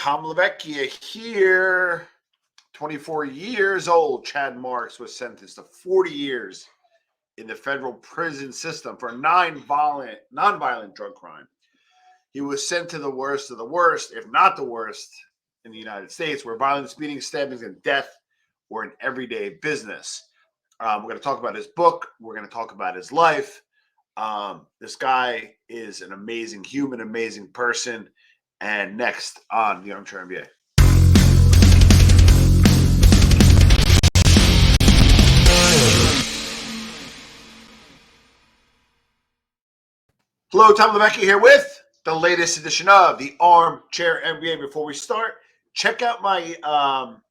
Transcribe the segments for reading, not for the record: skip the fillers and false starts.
Tom LaVecchia here, 24 years old. Chad Marks was sentenced to 40 years in the federal prison system for a nonviolent drug crime. He was sent to the worst of the worst, if not the worst, in the United States, where violence, beatings, stabbings, and death were an everyday business. We're going to talk about his book. We're going to talk about his life. This guy is an amazing human, amazing person. And next on the Armchair NBA. Hello, Tom LaVecchia here with the latest edition of the Armchair NBA. Before we start, check out my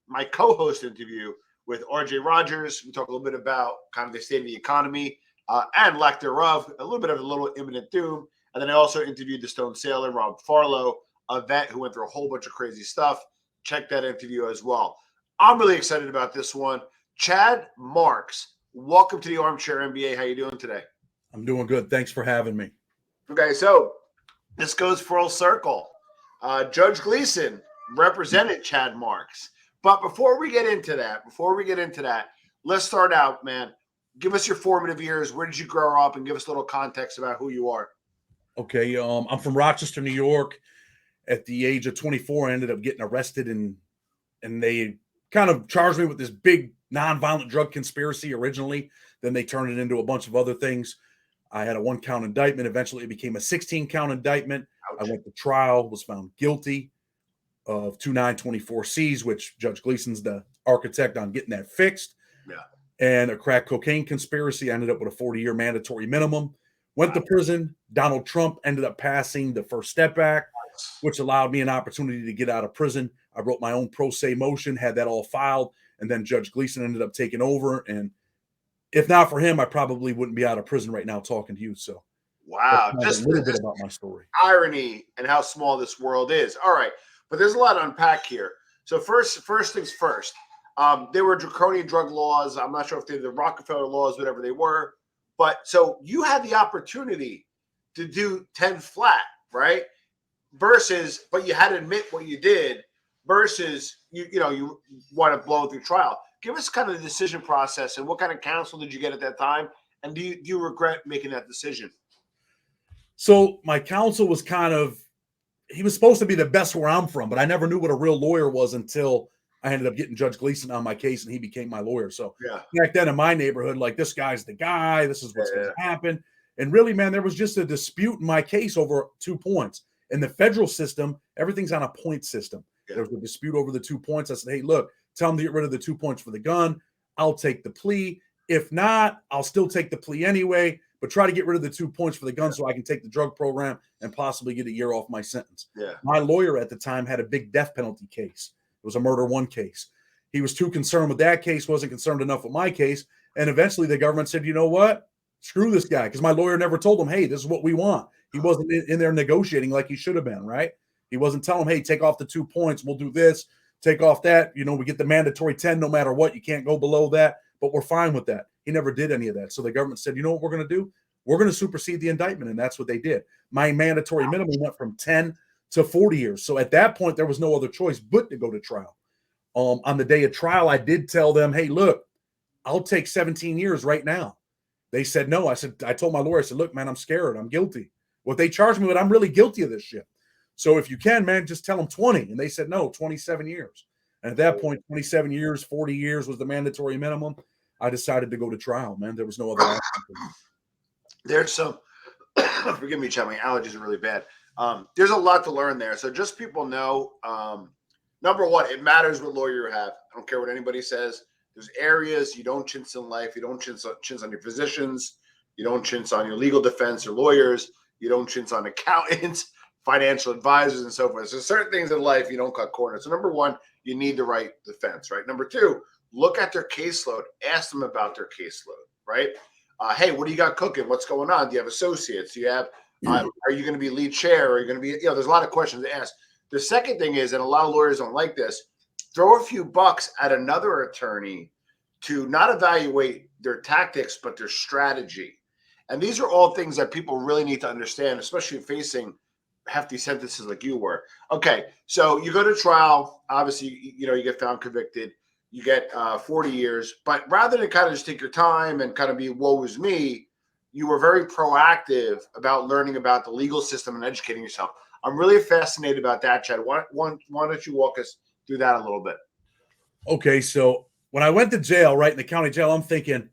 my co-host interview with RJ Rogers. We talk a little bit about kind of the state of the economy and lack thereof, a little bit of a little imminent doom. And then I also interviewed the Stone Sailor, Rob Farlow, a vet who went through a whole bunch of crazy stuff. Check that interview as well. I'm really excited about this one. Chad Marks, welcome to the Armchair NBA. How you doing today? I'm doing good. Thanks for having me. Okay, so this goes full circle. Judge Gleason represented Chad Marks. But before we get into that, let's start out, man. Give us your formative years. Where did you grow up? And give us a little context about who you are. Okay, I'm from Rochester, New York. At the age of 24, I ended up getting arrested, and they kind of charged me with this big nonviolent drug conspiracy originally. Then they turned it into a bunch of other things. I had a 1-count indictment. Eventually, it became a 16-count indictment. Ouch. I went to trial, was found guilty of 2 924Cs, which Judge Gleason's the architect on getting that fixed. Yeah. And a crack cocaine conspiracy. I ended up with a 40-year mandatory minimum. Went to prison. Donald Trump ended up passing the First Step Act, which allowed me an opportunity to get out of prison. I wrote my own pro se motion, had that all filed, and then Judge Gleason ended up taking over. And if not for him, I probably wouldn't be out of prison right now talking to you. So, wow, just a little bit about my story. Irony and how small this world is. All right, but there's a lot to unpack here. So first things first. There were draconian drug laws. I'm not sure if they're the Rockefeller laws, whatever they were. But so you had the opportunity to do 10 flat, right? Versus, but you had to admit what you did versus you want to blow through trial. Give us kind of the decision process and what kind of counsel did you get at that time? And do you regret making that decision? So my counsel was he was supposed to be the best where I'm from, but I never knew what a real lawyer was until I ended up getting Judge Gleason on my case and he became my lawyer. So back then in my neighborhood, like, this guy's the guy, this is what's going to happen. And really, man, there was just a dispute in my case over 2 points. In the federal system, everything's on a point system. There was a dispute over the 2 points. I said, hey, look, tell them to get rid of the 2 points for the gun. I'll take the plea. If not, I'll still take the plea anyway, but try to get rid of the 2 points for the gun so I can take the drug program and possibly get a year off my sentence. My lawyer at the time had a big death penalty case. It was a murder one case. He was too concerned with that case, wasn't concerned enough with my case. And eventually the government said, you know what? Screw this guy. Because my lawyer never told him, hey, this is what we want. He wasn't in there negotiating like he should have been, right? He wasn't telling him, hey, take off the 2 points. We'll do this. Take off that. We get the mandatory 10 no matter what. You can't go below that, but we're fine with that. He never did any of that. So the government said, you know what we're going to do? We're going to supersede the indictment, and that's what they did. My mandatory minimum went from 10 to 40 years. So at that point, there was no other choice but to go to trial. On the day of trial, I did tell them, hey, look, I'll take 17 years right now. They said no. I told my lawyer, I said, look, man, I'm scared. I'm guilty. What they charged me with, I'm really guilty of this shit. So if you can, man, just tell them 20. And they said, no, 27 years. And at that point, 27 years, 40 years was the mandatory minimum. I decided to go to trial, man. There was no other option. There's some, forgive me, Chad, my allergies are really bad. There's a lot to learn there. So just people know, number one, it matters what lawyer you have. I don't care what anybody says. There's areas you don't chintz in life. You don't chintz on your physicians. You don't chintz on your legal defense or lawyers. You don't chintz on accountants, financial advisors, and so forth. So certain things in life you don't cut corners. So number one, you need the right defense, right? Number two, look at their caseload. Ask them about their caseload, right? Hey, what do you got cooking? What's going on? Do you have associates? Do you have? Are you going to be lead chair? Are you going to be? There's a lot of questions to ask. The second thing is, and a lot of lawyers don't like this, throw a few bucks at another attorney to not evaluate their tactics, but their strategy. And these are all things that people really need to understand, especially facing hefty sentences like you were. Okay, so you go to trial. Obviously, you get found convicted. You get 40 years. But rather than kind of just take your time and kind of be woe is me, you were very proactive about learning about the legal system and educating yourself. I'm really fascinated about that, Chad. Why don't you walk us through that a little bit? Okay, so when I went to jail, right, in the county jail, I'm thinking,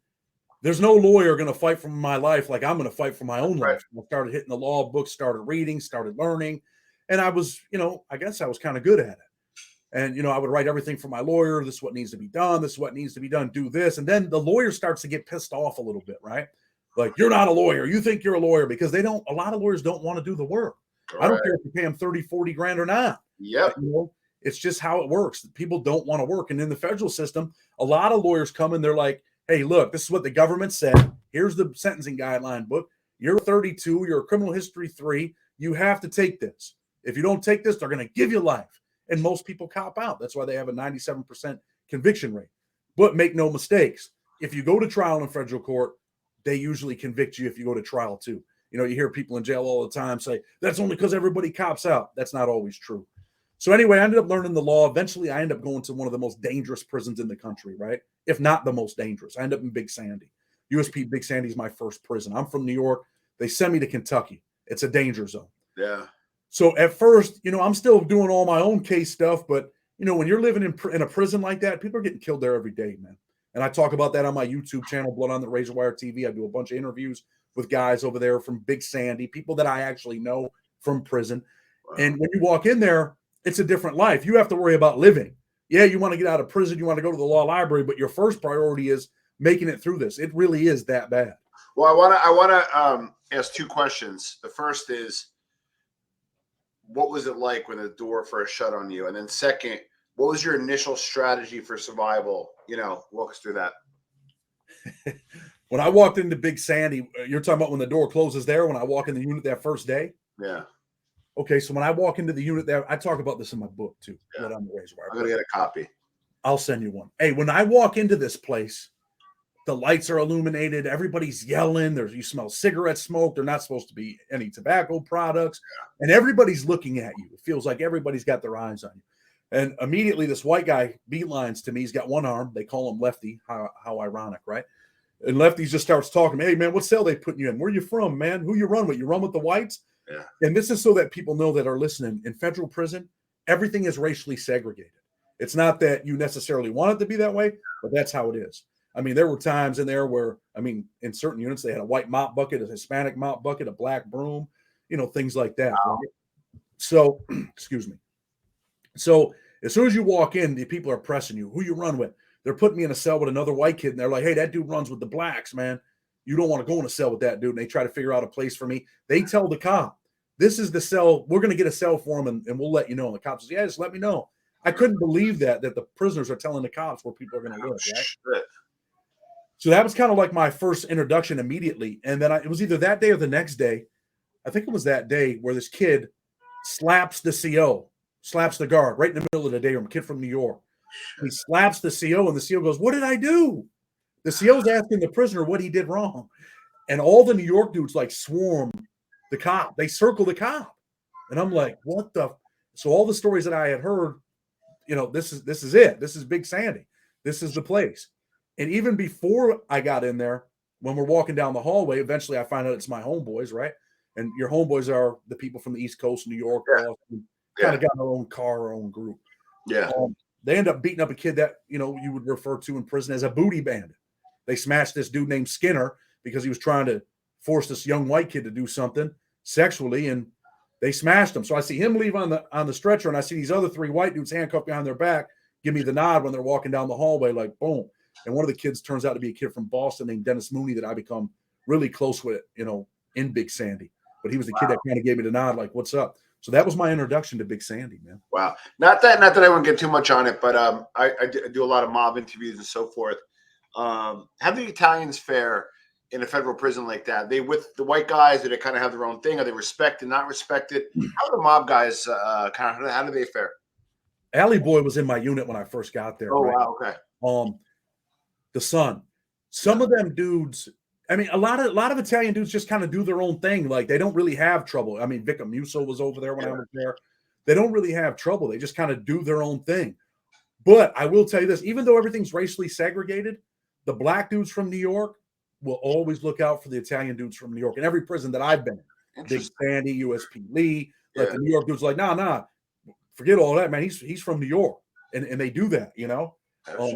there's no lawyer going to fight for my life like I'm going to fight for my own life. I started hitting the law books, started reading, started learning. And I was, I guess I was kind of good at it. And, I would write everything for my lawyer. This is what needs to be done. This is what needs to be done. Do this. And then the lawyer starts to get pissed off a little bit, right? Like, you're not a lawyer. You think you're a lawyer, because a lot of lawyers don't want to do the work. Correct. I don't care if you pay them 30, 40 grand or not. Yep. It's just how it works. People don't want to work. And in the federal system, a lot of lawyers come and they're like, hey, look, this is what the government said. Here's the sentencing guideline book. You're 32. You're a criminal history 3. You have to take this. If you don't take this, they're going to give you life. And most people cop out. That's why they have a 97% conviction rate. But make no mistakes. If you go to trial in federal court, they usually convict you if you go to trial too. You hear people in jail all the time say, that's only because everybody cops out. That's not always true. So anyway, I ended up learning the law. Eventually, I ended up going to one of the most dangerous prisons in the country, right? If not the most dangerous. I ended up in Big Sandy. USP Big Sandy is my first prison. I'm from New York. They sent me to Kentucky. It's a danger zone. Yeah. So at first, I'm still doing all my own case stuff. But, when you're living in a prison like that, people are getting killed there every day, man. And I talk about that on my YouTube channel, Blood on the Razor Wire TV. I do a bunch of interviews with guys over there from Big Sandy, people that I actually know from prison. Wow. And when you walk in there, it's a different life. You have to worry about living. Yeah, you want to get out of prison. You want to go to the law library, but your first priority is making it through this. It really is that bad. Well, I want to ask 2 questions. The first is, what was it like when the door first shut on you? And then second, what was your initial strategy for survival? Walk us through that. When I walked into Big Sandy, you're talking about when the door closes there, when I walk in the unit that first day? Yeah. Okay, so when I walk into the unit there, I talk about this in my book too. Yeah. On the Razor Wire. I'm going to get a copy. I'll send you one. Hey, when I walk into this place, the lights are illuminated. Everybody's yelling. You smell cigarette smoke. They're not supposed to be any tobacco products. Yeah. And everybody's looking at you. It feels like everybody's got their eyes on you. And immediately this white guy beelines to me. He's got one arm. They call him Lefty. How ironic, right? And Lefty just starts talking. Hey, man, what cell they putting you in? Where you from, man? Who you run with? You run with the whites? Yeah. And this is so that people know that are listening. In federal prison, everything is racially segregated. It's not that you necessarily want it to be that way, but that's how it is. I mean, there were times in there where, in certain units, they had a white mop bucket, a Hispanic mop bucket, a black broom, things like that. Wow. Right? So, excuse me. So as soon as you walk in, the people are pressing you. Who you run with? They're putting me in a cell with another white kid, and they're like, hey, that dude runs with the blacks, man. You don't want to go in a cell with that dude. And they try to figure out a place for me. They tell the cop, this is the cell. We're going to get a cell for him, and we'll let you know. And the cop says, yeah, just let me know. I couldn't believe that the prisoners are telling the cops where people are going to live, right? So that was kind of like my first introduction immediately. And then it was either that day or the next day. I think it was that day where this kid slaps the CO, slaps the guard right in the middle of the day room, kid from New York. He slaps the CO, and the CO goes, what did I do? The CO's asking the prisoner what he did wrong. And all the New York dudes swarm the cop. They circle the cop. And I'm like, what the? So all the stories that I had heard, this is it. This is Big Sandy. This is the place. And even before I got in there, when we're walking down the hallway, eventually I find out it's my homeboys, right? And your homeboys are the people from the East Coast, New York, Boston, kind of got their own car, our own group. Yeah. They end up beating up a kid that, you would refer to in prison as a booty bandit. They smashed this dude named Skinner because he was trying to force this young white kid to do something sexually, and they smashed him. So I see him leave on the stretcher, and I see these other 3 white dudes handcuffed behind their back, give me the nod when they're walking down the hallway, like boom. And one of the kids turns out to be a kid from Boston named Dennis Mooney that I become really close with, in Big Sandy. But he was the kid that kind of gave me the nod, like, what's up? So that was my introduction to Big Sandy, man. Wow. Not that I wouldn't get too much on it, but I do a lot of mob interviews and so forth. How do the Italians fare in a federal prison like that? They with the white guys, do they kind of have their own thing? Are they respected, not respected? How do the mob guys how do they fare? Alley Boy was in my unit when I first got there. Oh, right? wow. Okay. The son. Some of them dudes, I mean, a lot of Italian dudes just kind of do their own thing. Like they don't really have trouble. I mean, Vic Amuso was over there when I was there. They don't really have trouble. They just kind of do their own thing. But I will tell you this: even though everything's racially segregated, the black dudes from New York will always look out for the Italian dudes from New York. In every prison that I've been in, Big Sandy, USP Lee, like the New York dudes, like, nah, forget all that, man. He's from New York, and they do that, you know.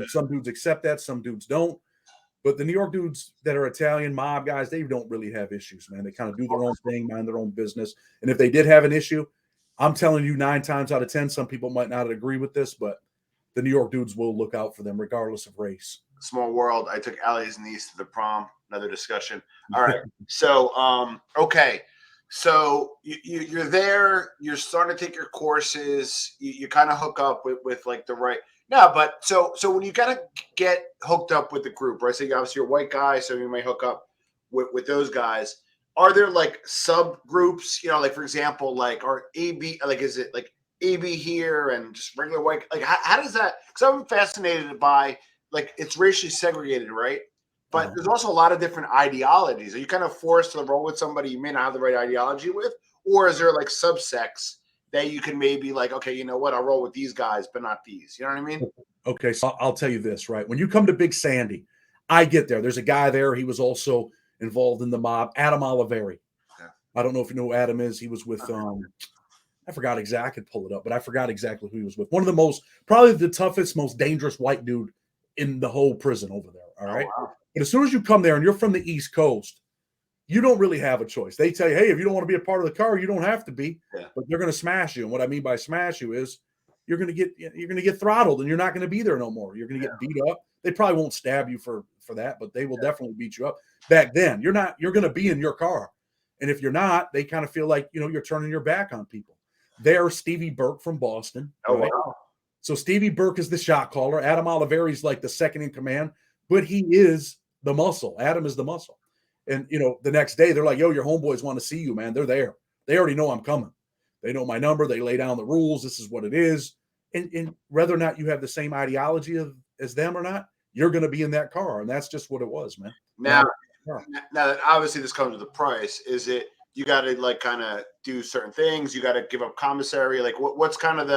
Some dudes accept that, some dudes don't. But the New York dudes that are Italian mob guys, they don't really have issues, man. They kind of do their own thing, mind their own business. And if they did have an issue, I'm telling you, 9 times out of 10, some people might not agree with this, but the New York dudes will look out for them regardless of race. Small world. I took Allie's niece to the prom. Another discussion. All right. So, okay. So you're there. You're starting to take your courses. You kind of hook up with like the right. No, but so when you gotta get hooked up with the group, right? So obviously you're a white guy, so you may hook up with those guys. Are there like subgroups? You know, like for example, like are AB like is it like AB here and just regular white? Like how does that? Because I'm fascinated by like it's racially segregated, right? But there's also a lot of different ideologies. Are you kind of forced to roll with somebody you may not have the right ideology with, or is there like subsects that you can maybe like, okay, you know what, I'll roll with these guys, but not these. You know what I mean? Okay, so I'll tell you this, right? When you come to Big Sandy, I get there. There's a guy there. He was also involved in the mob, Adam Oliveri. Yeah. I don't know if you know who Adam is. He was with I forgot exactly. I could pull it up, but I forgot exactly who he was with. One of the most, probably the toughest, most dangerous white dude in the whole prison over there. All right. Oh, wow. But as soon as you come there and you're from the East Coast, you don't really have a choice. They tell you, hey, if you don't want to be a part of the car, you don't have to be. Yeah. But they're going to smash you. And what I mean by smash you is you're going to get throttled and you're not going to be there no more. You're going to get beat up. They probably won't stab you for that, but they will definitely beat you up. Back then, you're going to be in your car. And if you're not, they kind of feel like, you know, you're turning your back on people. There's Stevie Burke from Boston. Oh, right? Wow. So Stevie Burke is the shot caller. Adam Oliveri's like the second in command, but he is the muscle. Adam is the muscle. And, you know, the next day they're like, yo, your homeboys want to see you, man. They're there. They already know I'm coming. They know my number. They lay down the rules. This is what it is. And whether or not you have the same ideology as them or not, you're going to be in that car. And that's just what it was, man. Now that obviously this comes with a price, is it you got to like kind of do certain things? You got to give up commissary? Like what's kind of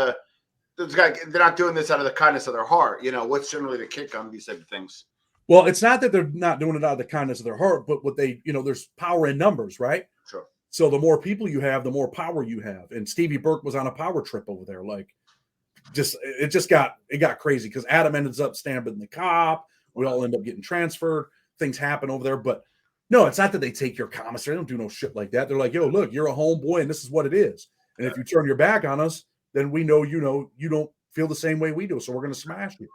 they're not doing this out of the kindness of their heart. You know, what's generally the kick on these type of things? Well, it's not that they're not doing it out of the kindness of their heart, but what they, you know, there's power in numbers, right? Sure. So the more people you have, the more power you have. And Stevie Burke was on a power trip over there. Like, it got crazy because Adam ends up stabbing the cop. We all end up getting transferred. Things happen over there. But no, it's not that they take your commissary. They don't do no shit like that. They're like, yo, look, you're a homeboy and this is what it is. And if you turn your back on us, then we know, you don't feel the same way we do. So we're going to smash you.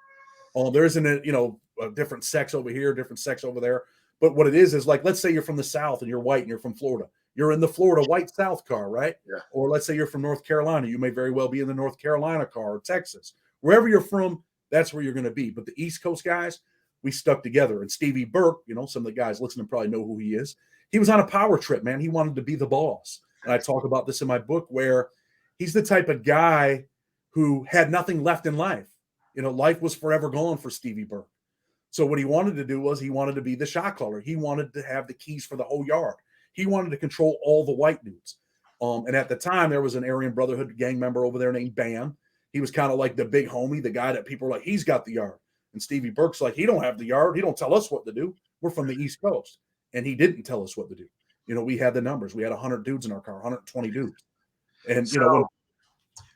There isn't a different sex over here, different sex over there. But what it is like, let's say you're from the South and you're white and you're from Florida. You're in the Florida white South car, right? Yeah. Or let's say you're from North Carolina. You may very well be in the North Carolina car or Texas. Wherever you're from, that's where you're going to be. But the East Coast guys, we stuck together. And Stevie Burke, you know, some of the guys listening probably know who he is. He was on a power trip, man. He wanted to be the boss. And I talk about this in my book where he's the type of guy who had nothing left in life. You know, life was forever gone for Stevie Burke. So what he wanted to do was he wanted to be the shot caller. He wanted to have the keys for the whole yard. He wanted to control all the white dudes. And at the time, there was an Aryan Brotherhood gang member over there named Bam. He was kind of like the big homie, the guy that people were like, he's got the yard. And Stevie Burke's like, he don't have the yard. He don't tell us what to do. We're from the East Coast. And he didn't tell us what to do. You know, we had the numbers. We had 100 dudes in our car, 120 dudes. And,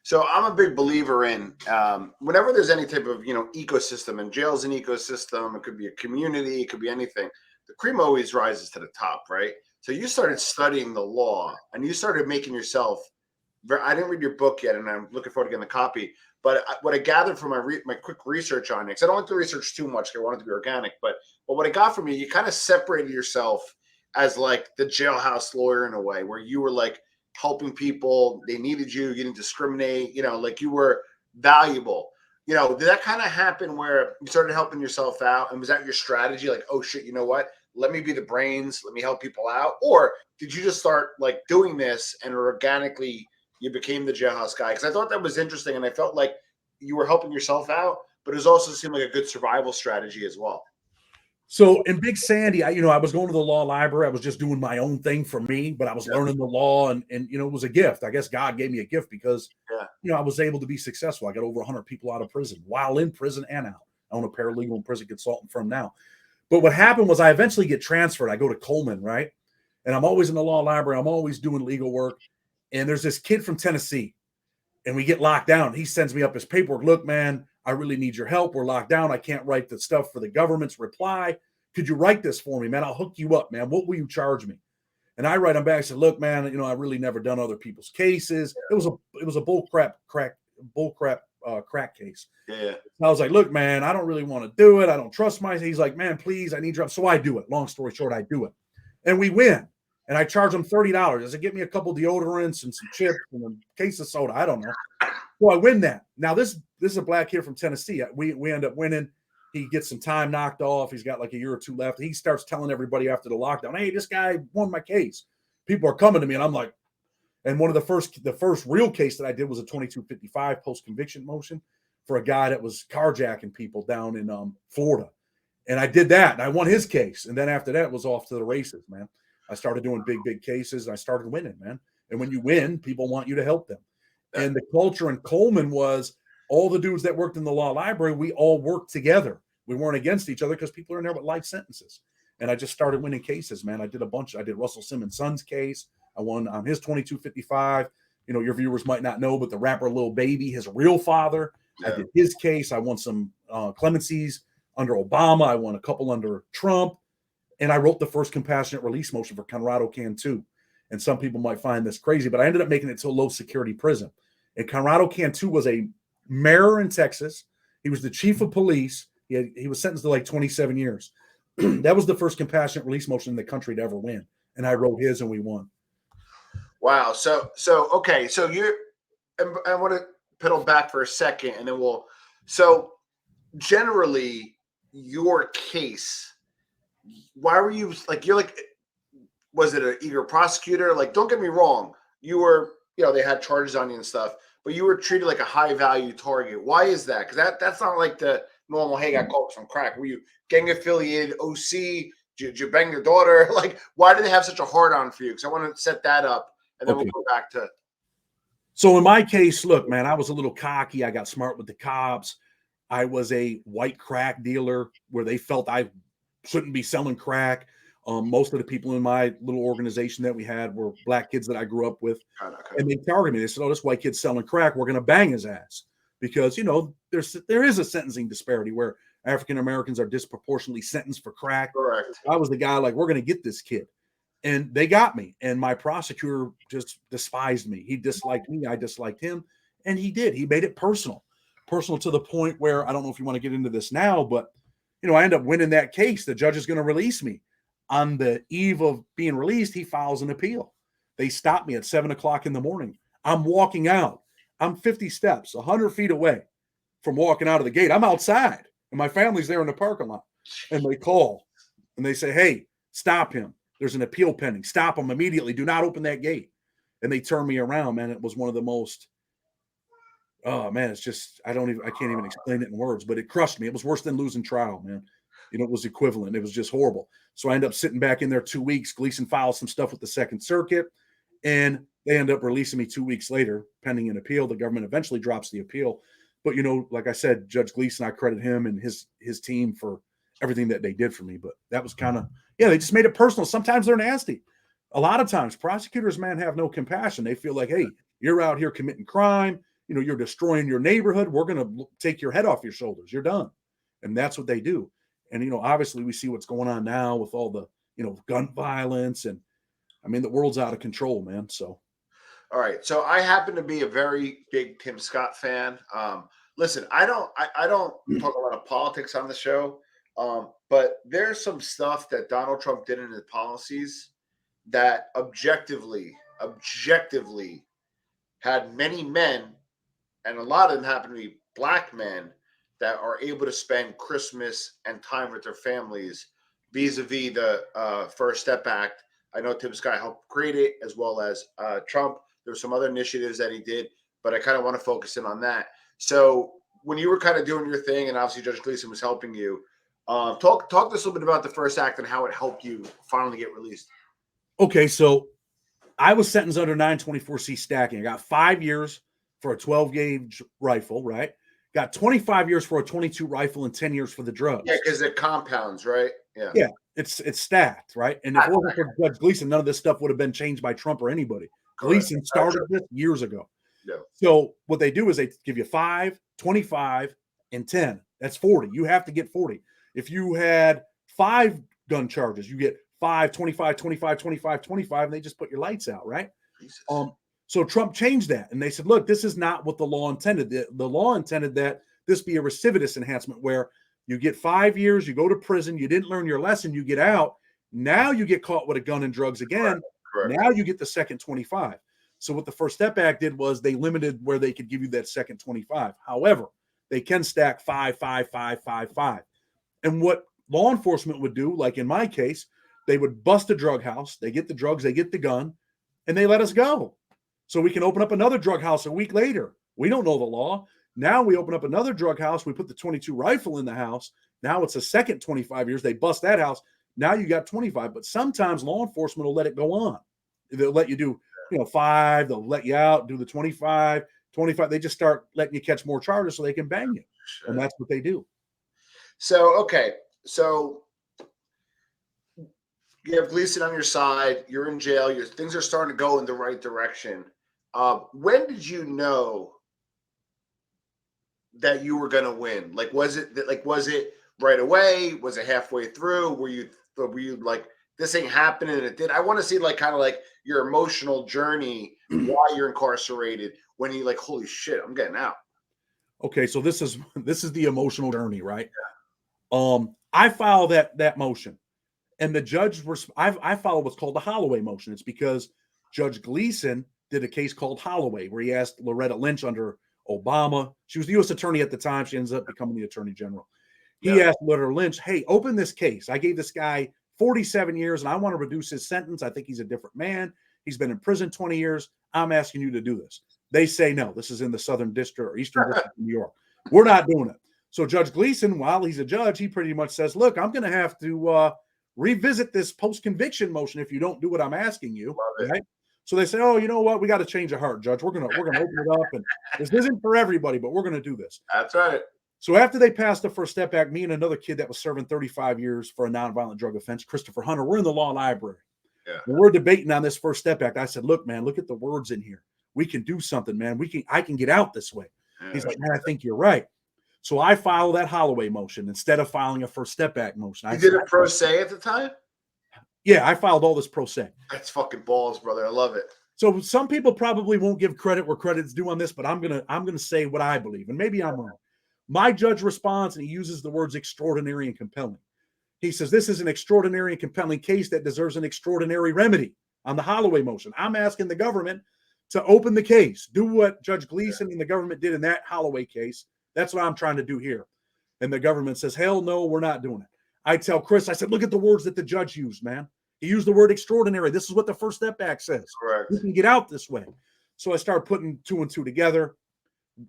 So I'm a big believer in whenever there's any type of, ecosystem, and jail's an ecosystem, it could be a community, it could be anything. The cream always rises to the top, right? So you started studying the law and you started making yourself, I didn't read your book yet and I'm looking forward to getting the copy, but what I gathered from my quick research on it, because I don't like to research too much, I want it to be organic, but what I got from you kind of separated yourself as like the jailhouse lawyer in a way, where you were like, helping people, they needed you didn't discriminate, like you were valuable. Did that kind of happen where you started helping yourself out? And was that your strategy? Like, oh shit, you know what? Let me be the brains, let me help people out. Or did you just start like doing this and organically you became the jailhouse guy? Because I thought that was interesting and I felt like you were helping yourself out, but it also seemed like a good survival strategy as well. So in Big Sandy, I was going to the law library. I was just doing my own thing for me, but I was learning the law, and it was a gift. I guess God gave me a gift because I was able to be successful. I got over 100 people out of prison while in prison and out. I own a paralegal and prison consultant firm now. But what happened was I eventually get transferred. I go to Coleman, right? And I'm always in the law library. I'm always doing legal work. And there's this kid from Tennessee, and we get locked down. He sends me up his paperwork. Look, man, I really need your help. We're locked down. I can't write the stuff for the government's reply. Could you write this for me, man? I'll hook you up, man. What will you charge me? And I write him back. I said, look, man, I really never done other people's cases. It was a bull crap crack case. Yeah. And I was like, look, man, I don't really want to do it. I don't trust myself. He's like, man, please, I need your help. So I do it. Long story short, I do it. And we win. And I charge him $30. I said, get me a couple deodorants and some chips and a case of soda. I don't know. So I win that. Now, this is a black kid from Tennessee. We end up winning. He gets some time knocked off. He's got like a year or two left. He starts telling everybody after the lockdown, hey, this guy won my case. People are coming to me, and I'm like, and one of the first real case that I did was a 2255 post-conviction motion for a guy that was carjacking people down in Florida. And I did that, and I won his case. And then after that, it was off to the races, man. I started doing big cases, and I started winning, man. And when you win, people want you to help them. And the culture in Coleman was all the dudes that worked in the law library, we all worked together. We weren't against each other because people are in there with life sentences. And I just started winning cases, man. I did a bunch. I did Russell Simmons' son's case. I won on his 2255. Your viewers might not know, but the rapper Lil Baby, his real father, I did his case. I won some clemencies under Obama. I won a couple under Trump. And I wrote the first compassionate release motion for Conrado Cantu. And some people might find this crazy, but I ended up making it to a low security prison. And Conrado Cantu was a mayor in Texas. He was the chief of police. He was sentenced to like 27 years. That was the first compassionate release motion in the country to ever win. And I wrote his and we won. Wow. So okay. So I want to pedal back for a second and then so generally your case, why were you was it an eager prosecutor? Like, don't get me wrong. You were, they had charges on you and stuff, but you were treated like a high value target. Why is that? Because that's not like the normal, hey, got caught from crack. Were you gang affiliated, OC? Did you bang your daughter? Like, why do they have such a hard on for you? Because I want to set that up and then we'll go back to. So in my case, look, man, I was a little cocky. I got smart with the cops. I was a white crack dealer where they felt I shouldn't be selling crack. Most of the people in my little organization that we had were black kids that I grew up with. Okay. And they targeted me. They said, oh, this white kid's selling crack. We're going to bang his ass. Because, there is a sentencing disparity where African Americans are disproportionately sentenced for crack. Correct. I was the guy like, we're going to get this kid. And they got me. And my prosecutor just despised me. He disliked me. I disliked him. And he did. He made it personal to the point where, I don't know if you want to get into this now, but, I end up winning that case. The judge is going to release me. On the eve of being released, he files an appeal. They stop me at 7:00 in the morning. I'm walking out. I'm 50 steps, 100 feet away from walking out of the gate. I'm outside, and my family's there in the parking lot. And they call, and they say, hey, stop him. There's an appeal pending. Stop him immediately. Do not open that gate. And they turn me around, man. It was one of the most, oh, man, it's just, I can't even explain it in words, but it crushed me. It was worse than losing trial, man. It was equivalent. It was just horrible. So I ended up sitting back in there 2 weeks. Gleason filed some stuff with the Second Circuit, and they end up releasing me 2 weeks later, pending an appeal. The government eventually drops the appeal. But, like I said, Judge Gleason, I credit him and his team for everything that they did for me. But that was kind of, they just made it personal. Sometimes they're nasty. A lot of times prosecutors, man, have no compassion. They feel like, hey, you're out here committing crime. You're destroying your neighborhood. We're going to take your head off your shoulders. You're done. And that's what they do. And, obviously we see what's going on now with all the, gun violence. And I mean, the world's out of control, man. So. All right. So I happen to be a very big Tim Scott fan. Listen, I don't talk a lot of politics on the show. But there's some stuff that Donald Trump did in his policies that objectively had many men, and a lot of them happen to be black men, that are able to spend Christmas and time with their families vis-a-vis the First Step Act. I know Tim Scott helped create it, as well as Trump. There were some other initiatives that he did, but I kind of want to focus in on that. So when you were kind of doing your thing, and obviously Judge Gleason was helping you, Talk to us a little bit about the first act and how it helped you finally get released. Okay, so I was sentenced under 924C stacking. I got 5 years for a 12 gauge rifle, right? Got 25 years for a 22 rifle and 10 years for the drugs. Yeah, because they're compounds, right? Yeah, it's stacked, right? And if it wasn't for Judge Gleason, none of this stuff would have been changed by Trump or anybody. Gleason started this years ago. Yeah. So what they do is they give you 5, 25, and 10. That's 40. You have to get 40. If you had 5 gun charges, you get 5, 25, 25, 25, 25, and they just put your lights out, right? Jesus. So Trump changed that, and they said, look, this is not what the law intended. The law intended that this be a recidivist enhancement where you get 5 years, you go to prison, you didn't learn your lesson, you get out. Now you get caught with a gun and drugs again. Correct. Now you get the second 25. So what the First Step Act did was they limited where they could give you that second 25. However, they can stack 5, 5, 5, 5, 5. And what law enforcement would do, like in my case, they would bust a drug house, they get the drugs, they get the gun, and they let us go. So we can open up another drug house a week later. We don't know the law. Now we open up another drug house. We put the 22 rifle in the house. Now it's a second 25 years. They bust that house. Now you got 25. But sometimes law enforcement will let it go on. They'll let you do, 5. They'll let you out, do the 25, 25. They just start letting you catch more charges so they can bang you. Sure. And that's what they do. So, okay. So you have Gleason on your side. You're in jail. Things are starting to go in the right direction. When did you know that you were going to win? Like, was it right away? Was it halfway through? Were you like, this ain't happening? And it did. I want to see kind of your emotional journey while you're incarcerated, when you holy shit, I'm getting out. Okay. So this is the emotional journey, right? Yeah. I filed that motion, and the judge I followed what's called the Holloway motion. It's because Judge Gleason did a case called Holloway, where he asked Loretta Lynch under Obama. She was the U.S. attorney at the time. She ends up becoming the attorney general. He asked Loretta Lynch, hey, open this case. I gave this guy 47 years, and I want to reduce his sentence. I think he's a different man. He's been in prison 20 years. I'm asking you to do this. They say no. This is in the Southern District or Eastern District of New York. We're not doing it. So Judge Gleason, while he's a judge, he pretty much says, look, I'm going to have to revisit this post-conviction motion if you don't do what I'm asking you. Right? So they say, oh, you know what? We got to change a heart, Judge. We're gonna open it up, and this isn't for everybody, but we're gonna do this. That's right. So after they passed the First Step Act, me and another kid that was serving 35 years for a nonviolent drug offense, Christopher Hunter, we're in the law library. Yeah. And we're debating on this First Step Act. I said, look, man, look at the words in here. We can do something, man. I can get out this way. Yeah. He's like, man, I think you're right. So I filed that Holloway motion instead of filing a First Step Act motion. You did it pro se at the time? Yeah, I filed all this pro se. That's fucking balls, brother. I love it. So some people probably won't give credit where credit's due on this, but I'm gonna say what I believe, and maybe I'm wrong. My judge responds, and he uses the words extraordinary and compelling. He says this is an extraordinary and compelling case that deserves an extraordinary remedy on the Holloway motion. I'm asking the government to open the case, do what Judge Gleason and the government did in that Holloway case. That's what I'm trying to do here. And the government says, hell no, we're not doing it. I tell Chris, I said, look at the words that the judge used, man. He used the word extraordinary. This is what the First Step Act says. Correct. You can get out this way. So I started putting 2 and 2 together.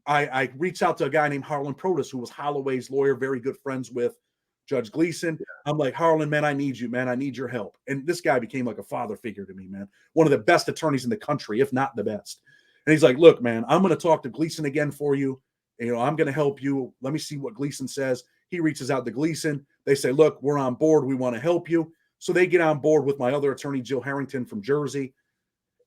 I reached out to a guy named Harlan Protas, who was Holloway's lawyer, very good friends with Judge Gleason. Yeah. I'm like, Harlan, man, I need you, man. I need your help. And this guy became like a father figure to me, man. One of the best attorneys in the country, if not the best. And he's like, look, man, I'm going to talk to Gleason again for you. And, I'm going to help you. Let me see what Gleason says. He reaches out to Gleason. They say, look, we're on board. We want to help you. So they get on board with my other attorney, Jill Harrington from Jersey.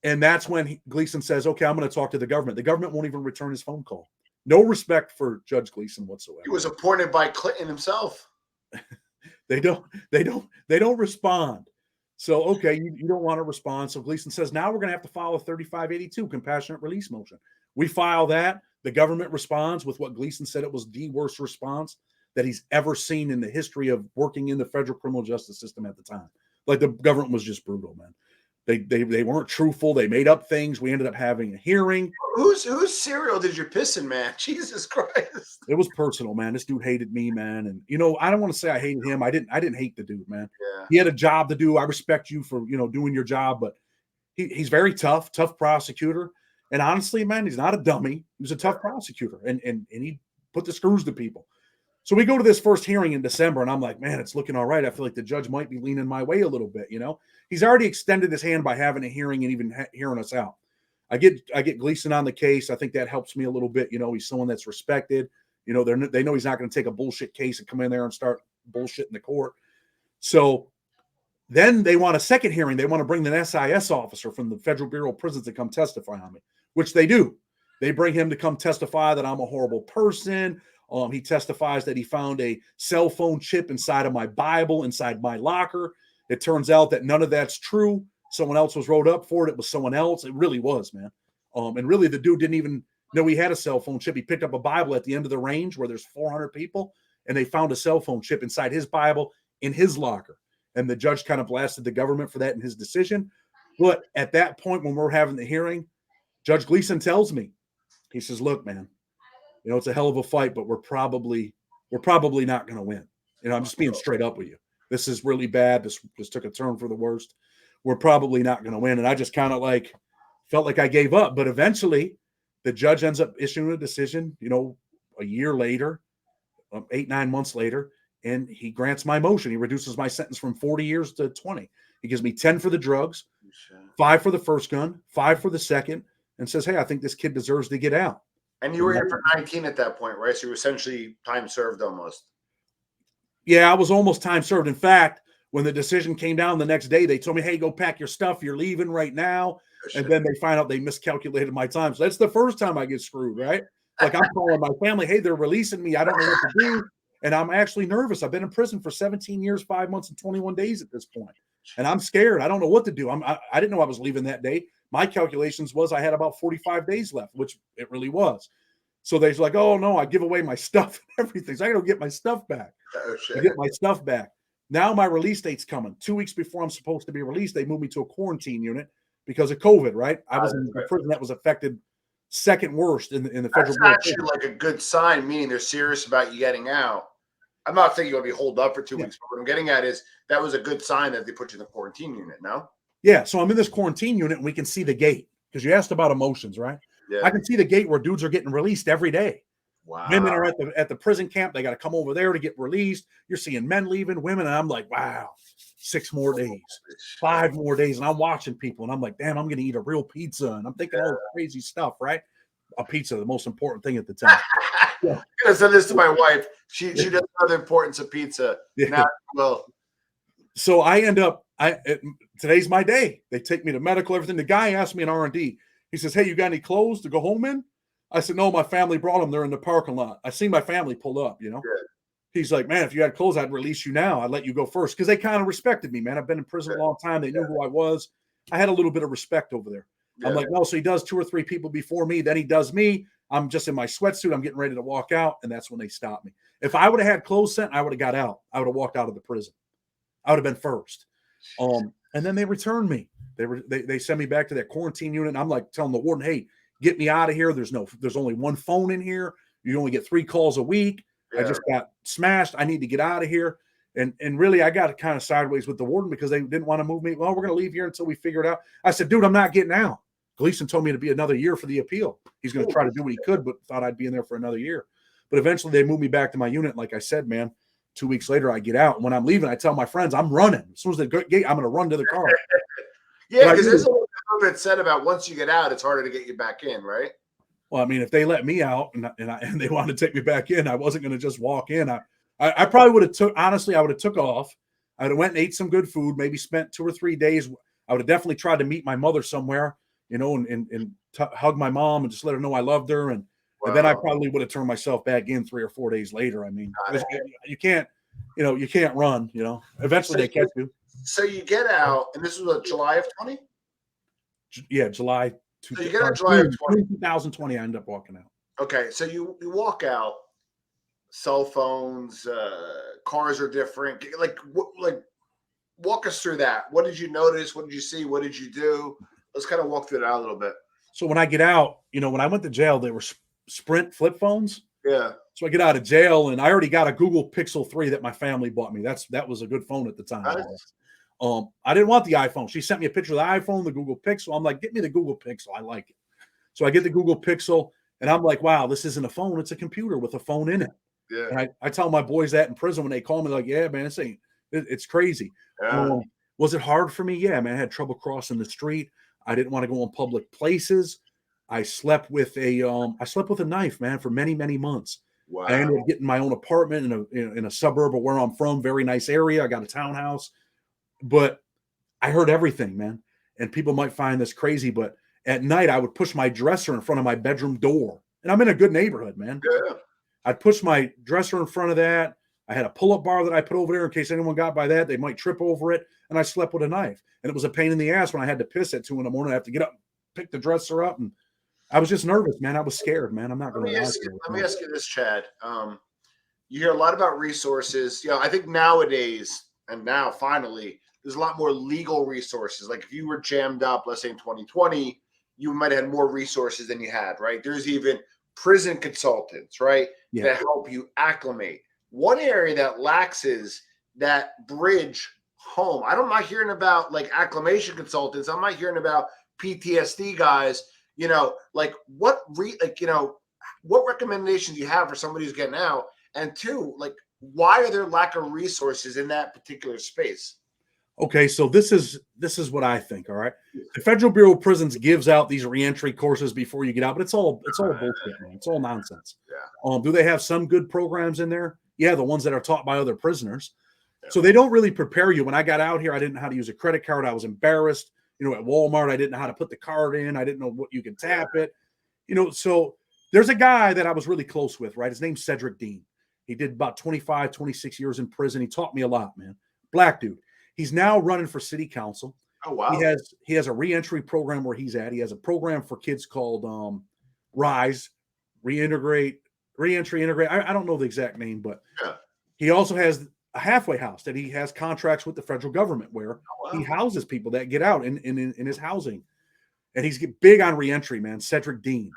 And that's when Gleason says, okay, I'm going to talk to the government. The government won't even return his phone call. No respect for Judge Gleason whatsoever. He was appointed by Clinton himself. They don't respond. So, okay, you don't want to respond. So Gleason says, now we're going to have to file a 3582 compassionate release motion. We file that. The government responds with what Gleason said it was the worst response that he's ever seen in the history of working in the federal criminal justice system at the time. Like, the government was just brutal, man. They weren't truthful. They made up things. We ended up having a hearing. Whose cereal did you piss in, man? Jesus Christ. It was personal, man. This dude hated me, man. And I don't want to say I hated him. I didn't hate the dude, man. Yeah. He had a job to do. I respect you for, doing your job, but he's very tough prosecutor. And honestly, man, he's not a dummy. He was a tough prosecutor, and he put the screws to people. So we go to this first hearing in December, and I'm like, man, it's looking all right. I feel like the judge might be leaning my way a little bit. He's already extended his hand by having a hearing and even hearing us out. I get Gleason on the case. I think that helps me a little bit. He's someone that's respected. They know he's not going to take a bullshit case and come in there and start bullshitting the court. So then they want a second hearing. They want to bring the SIS officer from the Federal Bureau of Prisons to come testify on me, which they do. They bring him to come testify that I'm a horrible person. He testifies that he found a cell phone chip inside of my Bible, inside my locker. It turns out that none of that's true. Someone else was wrote up for it. It was someone else. It really was, man. And really, the dude didn't even know he had a cell phone chip. He picked up a Bible at the end of the range where there's 400 people, and they found a cell phone chip inside his Bible in his locker. And the judge kind of blasted the government for that in his decision. But at that point, when we're having the hearing, Judge Gleason tells me, he says, look, man, it's a hell of a fight, but we're probably not going to win. I'm just being straight up with you. This is really bad. This took a turn for the worst. We're probably not going to win. And I just kind of felt like I gave up. But eventually the judge ends up issuing a decision, a year later, 8-9 months later, and he grants my motion. He reduces my sentence from 40 years to 20. He gives me 10 for the drugs, 5 for the first gun, 5 for the second, and says, hey, I think this kid deserves to get out. And you were in for 19 at that point, right? So you were essentially time served almost. Yeah, I was almost time served. In fact, when the decision came down the next day, they told me, hey, go pack your stuff. You're leaving right now. And then they find out they miscalculated my time. So that's the first time I get screwed, right? Like I'm calling my family, hey, they're releasing me. I don't know what to do. And I'm actually nervous. I've been in prison for 17 years, 5 months, and 21 days at this point. And I'm scared. I don't know what to do. I didn't know I was leaving that day. My calculations was I had about 45 days left, which it really was. So they're like, oh, no, I give away my stuff and everything. So I got to get my stuff back. I get my stuff back. Now my release date's coming. 2 weeks before I'm supposed to be released, they moved me to a quarantine unit because of COVID, right? I was in the prison that was affected second worst in the federal. That's actually like a good sign, meaning they're serious about you getting out. I'm not saying you're going to be holed up for 2 weeks, but what I'm getting at is that was a good sign that they put you in the quarantine unit, no? Yeah, so I'm in this quarantine unit, and we can see the gate, because you asked about emotions, right? Yeah. I can see the gate where dudes are getting released every day. Wow. Women are at the prison camp. They got to come over there to get released. You're seeing men leaving, women, and I'm like, wow, 6 more days, 5 more days, and I'm watching people, and I'm like, damn, I'm going to eat a real pizza, and I'm thinking all this crazy stuff, right? A pizza, the most important thing at the time. Yeah. I'm gonna send this to my wife. She doesn't know the importance of pizza. Yeah. Now, well, so I end up. Today's my day. They take me to medical, everything. The guy asked me in R&D. He says, "Hey, you got any clothes to go home in?" I said, "No, my family brought them. They're in the parking lot." I seen my family pull up. Yeah. He's like, "Man, if you had clothes, I'd release you now. I'd let you go first," because they kind of respected me, man. I've been in prison a long time. They knew who I was. I had a little bit of respect over there. Yeah. I'm like, no, so he does 2 or 3 people before me. Then he does me. I'm just in my sweatsuit. I'm getting ready to walk out. And that's when they stop me. If I would have had clothes sent, I would have got out. I would have walked out of the prison. I would have been first. And then they returned me. They sent me back to that quarantine unit. And I'm like telling the warden, hey, get me out of here. There's only one phone in here. You only get 3 calls a week. Yeah. I just got smashed. I need to get out of here. And really, I got kind of sideways with the warden because they didn't want to move me. Well, we're going to leave here until we figure it out. I said, dude, I'm not getting out. Gleason told me to be another year for the appeal. He's going to try to do what he could, but thought I'd be in there for another year. But eventually they moved me back to my unit. Like I said, man, 2 weeks later, I get out. And when I'm leaving, I tell my friends, I'm running. As soon as the gate, I'm going to run to the car. Yeah, because there's a little bit said about once you get out, it's harder to get you back in, right? Well, I mean, if they let me out and they wanted to take me back in, I wasn't going to just walk in. I probably would have I would have took off. I would have went and ate some good food, maybe spent 2 or 3 days. I would have definitely tried to meet my mother somewhere, and hug my mom and just let her know I loved her. And then I probably would have turned myself back in 3 or 4 days later. I mean, you can't run, eventually they catch you. So you get out, and this was July of 20? Yeah, July. So you get out July of 2020, I end up walking out. Okay, so you walk out. Cell phones, cars are different. Like walk us through that. What did you notice? What did you see? What did you do? Let's kind of walk through that a little bit. So when I get out, when I went to jail, they were Sprint flip phones. Yeah. So I get out of jail, and I already got a Google Pixel 3 that my family bought me. That was a good phone at the time. Nice. I didn't want the iPhone. She sent me a picture of the iPhone, the Google Pixel. I'm like, get me the Google Pixel. I like it. So I get the Google Pixel, and I'm like, wow, this isn't a phone. It's a computer with a phone in it. Yeah. And I tell my boys that in prison when they call me, like, yeah, man, it's crazy. Yeah. Was it hard for me? Yeah, man, I had trouble crossing the street. I didn't want to go in public places. I slept with a knife, man, for many, many months. I Wow. ended up getting my own apartment in a suburb of where I'm from, very nice area. I got a townhouse, but I heard everything, man. And people might find this crazy, but at night I would push my dresser in front of my bedroom door. And I'm in a good neighborhood, man. Yeah. I'd push my dresser in front of that. I had a pull-up bar that I put over there in case anyone got by that. They might trip over it. And I slept with a knife. And it was a pain in the ass when I had to piss at 2 a.m. I have to get up, pick the dresser up. And I was just nervous, man. I was scared, man. I'm not going to lie to you. Let me ask you this, Chad. You hear a lot about resources. I think nowadays, and now finally, there's a lot more legal resources. Like if you were jammed up, let's say in 2020, you might have had more resources than you had, right? There's even prison consultants, right? Yeah. That help you acclimate. One area that lacks is that bridge home. I'm not hearing about like acclimation consultants. I'm not hearing about PTSD guys. Like what recommendations you have for somebody who's getting out? And two, like why are there lack of resources in that particular space? Okay, so this is what I think. All right, the Federal Bureau of Prisons gives out these reentry courses before you get out, but it's all bullshit, man. It's all nonsense. Yeah. Do they have some good programs in there? Yeah, the ones that are taught by other prisoners. Yeah. So they don't really prepare you. When I got out here, I didn't know how to use a credit card. I was embarrassed. At Walmart, I didn't know how to put the card in. I didn't know what you can tap it. So there's a guy that I was really close with, right? His name's Cedric Dean. He did about 25, 26 years in prison. He taught me a lot, man. Black dude. He's now running for city council. Oh, wow. He has a reentry program where he's at. He has a program for kids called RISE, Reentry, Integrate. I don't know the exact name, but he also has a halfway house that he has contracts with the federal government where he houses people that get out in his housing. And he's big on reentry, man. Cedric Dean.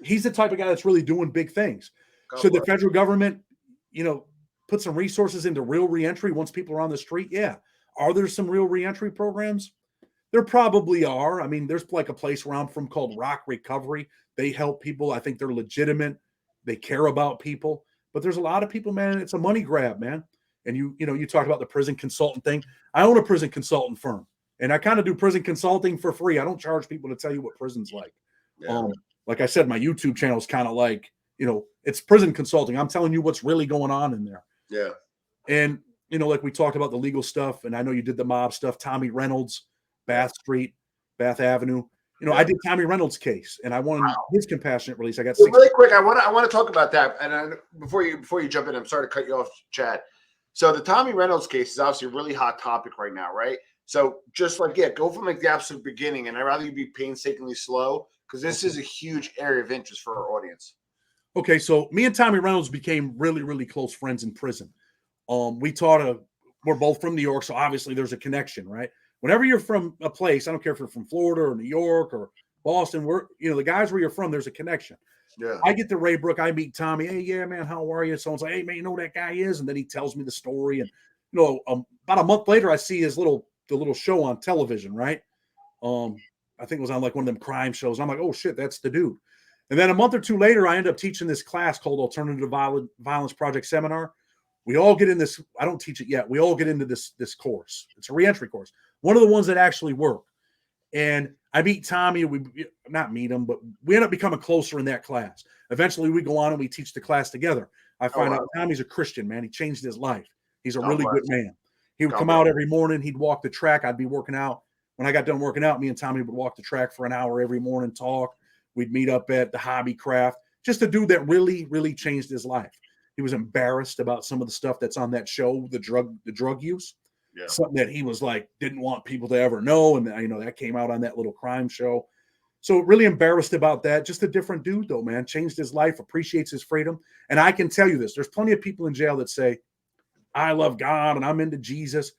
He's the type of guy that's really doing big things. Should the federal government, put some resources into real reentry once people are on the street? Yeah. Are there some real reentry programs? There probably are. I mean, there's like a place where I'm from called Rock Recovery. They help people. I think they're legitimate. They care about people. But there's a lot of people, man, it's a money grab, man. And you talk about the prison consultant thing. I own a prison consultant firm. And I kind of do prison consulting for free. I don't charge people to tell you what prison's like. Yeah. Like I said, my YouTube channel is kind of like, it's prison consulting. I'm telling you what's really going on in there. Yeah. And, like we talked about the legal stuff, and I know you did the mob stuff, Tommy Reynolds, Bath Street, Bath Avenue. I did Tommy Reynolds' case, and I won his compassionate release. I got really quick. I want to talk about that. And before you jump in, I'm sorry to cut you off, Chad. So the Tommy Reynolds case is obviously a really hot topic right now, right? So just go from like the absolute beginning, and I'd rather you be painstakingly slow because this is a huge area of interest for our audience. Okay, so me and Tommy Reynolds became really, really close friends in prison. We're both from New York, so obviously there's a connection, right? Whenever you're from a place, I don't care if you're from Florida or New York or Boston, the guys where you're from, there's a connection. Yeah. I get to Raybrook, I meet Tommy. Hey, yeah, man, how are you? Someone's like, hey, man, you know who that guy is? And then he tells me the story. And about a month later, I see the little show on television, right? I think it was on like one of them crime shows. I'm like, oh shit, that's the dude. And then a month or two later, I end up teaching this class called Alternative Violence Project Seminar. We all get in this. I don't teach it yet. We all get into this course. It's a reentry course. One of the ones that actually work. And I meet Tommy. We not meet him, but we end up becoming closer in that class. Eventually, we go on and we teach the class together. I find out Tommy's a Christian, man. He changed his life. He's a really good man. He would come out every morning. He'd walk the track. I'd be working out. When I got done working out, me and Tommy would walk the track for an hour every morning, talk. We'd meet up at the Hobby Craft. Just a dude that really, really changed his life. He was embarrassed about some of the stuff that's on that show, the drug use. Yeah. Something that he was like, didn't want people to ever know. And that came out on that little crime show. So really embarrassed about that. Just a different dude though, man. Changed his life, appreciates his freedom. And I can tell you this, there's plenty of people in jail that say, I love God and I'm into Jesus.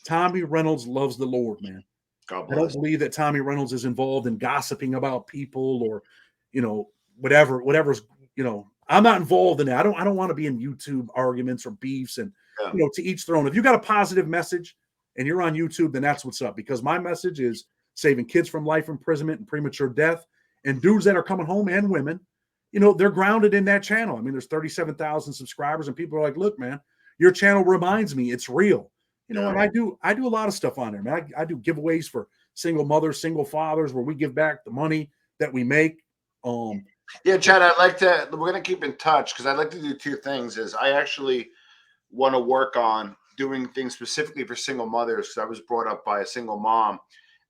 Tommy Reynolds loves the Lord, man. I don't believe that Tommy Reynolds is involved in gossiping about people or, whatever's, I'm not involved in that. I don't want to be in YouTube arguments or beefs and, to each their own. If you got a positive message and you're on YouTube, then that's what's up, because my message is saving kids from life imprisonment and premature death, and dudes that are coming home and women they're grounded in that channel. I mean, there's 37,000 subscribers, and people are like, look, man, your channel reminds me it's real. And I do a lot of stuff on there, man. I do giveaways for single mothers, single fathers, where we give back the money that we make. Yeah, Chad, we're going to keep in touch, because I'd like to do two things. Is I actually want to work on doing things specifically for single mothers, because I was brought up by a single mom.